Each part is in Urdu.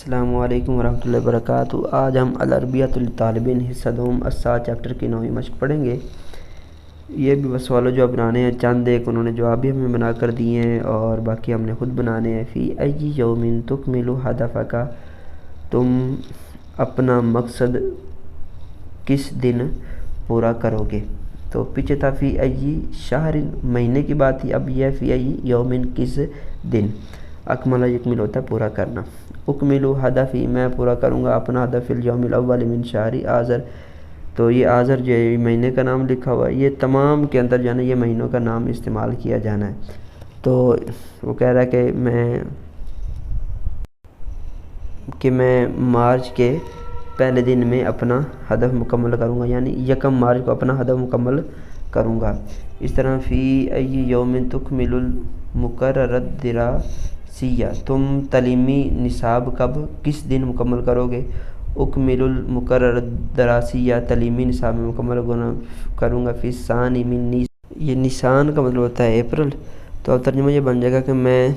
السلام علیکم ورحمۃ اللہ وبرکاتہ۔ آج ہم العربیۃ للطالبین حصہ دوم السات چیپٹر کی 9ویں مشق پڑھیں گے۔ یہ بھی بس سوالوں جو بنانے ہیں، چند ایک انہوں نے جواب بھی ہمیں بنا کر دیے ہیں اور باقی ہم نے خود بنانے ہیں۔ فی ای یوم تکمل ہدفک، تم اپنا مقصد کس دن پورا کرو گے؟ تو پیچھے تھا فی ای شہر، مہینے کی بات تھی، اب یہ فی ای یوم کس دن۔ اکملہ یکمل ہوتا ہے پورا کرنا۔ اکملو ہدفی، میں پورا کروں گا اپنا ہدف الیوم الاول من شہر آذر۔ تو یہ آذر جو ہے مہینے کا نام لکھا ہوا ہے، یہ تمام کے اندر جو ہے نا یہ مہینوں کا نام استعمال کیا جانا ہے۔ تو وہ کہہ رہا ہے کہ میں مارچ کے پہلے دن میں اپنا ہدف مکمل کروں گا، یعنی یکم مارچ کو اپنا ہدف مکمل کروں گا۔ اس طرح فی ای یوم تکمل المقررۃ الدراسیہ، تم تعلیمی نصاب کس دن مکمل کرو گے؟ اکمل المقررۃ الدراسیہ، تعلیمی نصاب میں مکمل کروں گا فی الثانی من نیسان، یہ نیسان کا مطلب ہوتا ہے اپریل۔ تو اب ترجمہ یہ بن جائے گا کہ میں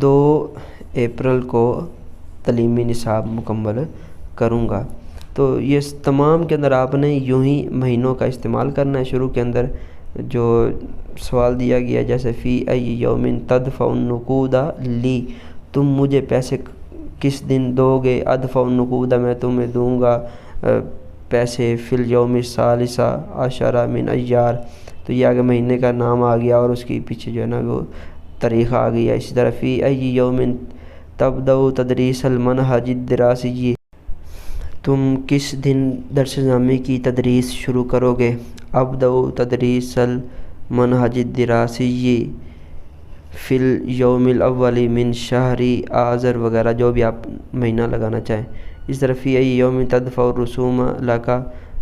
2 اپریل کو تعلیمی نصاب مکمل کروں گا۔ تو یہ تمام کے اندر آپ نے یوں ہی مہینوں کا استعمال کرنا ہے۔ شروع کے اندر جو سوال دیا گیا جیسے فی ای یوم تدفع النقود لی، تم مجھے پیسے کس دن دو گے؟ ادفع النقود، میں تمہیں دوں گا پیسے فی الیوم الثالث عشر من ایار۔ تو یہ آگے مہینے کا نام آ گیا اور اس کے پیچھے جو ہے نا وہ تاریخ آ گئی ہے۔ اسی طرح فی ای یوم تبدأ تدریس المنہج الدراسی، تم کس دن درس نامے کی تدریس شروع کرو گے؟ ابدأ تدریس المنہج الدراسی فی الیوم الاول من شہر آذر، وغیرہ جو بھی آپ مہینہ لگانا چاہیں۔ اس طرح فی ای یوم تدفع الرسوم لک،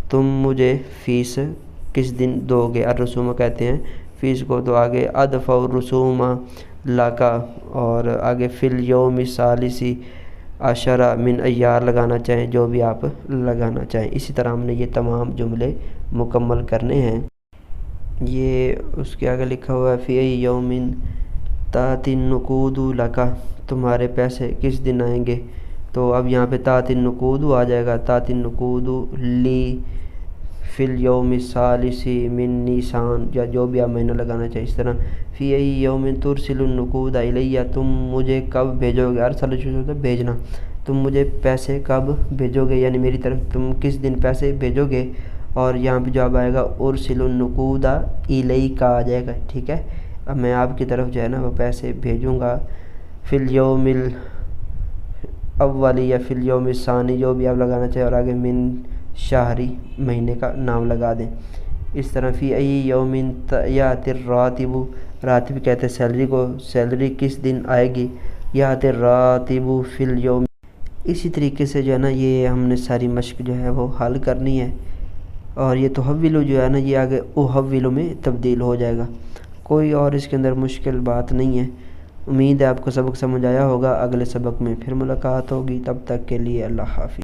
تم مجھے فیس کس دن دو گے؟ الرسوم کہتے ہیں فیس کو۔ تو آگے ادفع الرسوم لک، اور آگے فی الیوم الثالث عشر من ایار لگانا چاہیں، جو بھی آپ لگانا چاہیں۔ اسی طرح ہم نے یہ تمام جملے مکمل کرنے ہیں۔ یہ اس کے آگے لکھا ہوا ہے فی ای یوم تأتی النقود لک، تمہارے پیسے کس دن آئیں گے؟ تو اب یہاں پہ تأتی النقود آ جائے گا، تأتی النقود لی فی الیوم الثالث من نیسان، یا جو بھی آپ مہینہ لگانا چاہیں۔ اس طرح فی ای یوم ترسل النقود الیہ، تم مجھے کب بھیجو گے؟ ارسل ہوتا ہے بھیجنا، تم مجھے پیسے کب بھیجو گے، یعنی میری طرف تم کس دن پیسے بھیجو گے؟ اور یہاں پہ جواب آئے گا ارسل النقود الیک آ جائے گا، ٹھیک ہے۔ اب میں آپ کی طرف جو ہے نا وہ پیسے بھیجوں گا فی الیوم الاول یا فی الیوم الثانی، جو بھی آپ لگانا چاہیں، اور آگے من شہری مہینے کا نام لگا دیں۔ اس طرح فی ای یوم یأتی الراتب، راتب کہتے ہیں سیلری کو، سیلری کس دن آئے گی؟ یأتی الراتب فی الیوم۔ اسی طریقے سے جو ہے نا یہ ہم نے ساری مشق جو ہے وہ حل کرنی ہے، اور یہ تحولو جو ہے نا یہ آگے احولو میں تبدیل ہو جائے گا۔ کوئی اور اس کے اندر مشکل بات نہیں ہے۔ امید ہے آپ کو سبق سمجھ آیا ہوگا۔ اگلے سبق میں پھر ملاقات ہوگی، تب تک کے لیے اللہ حافظ۔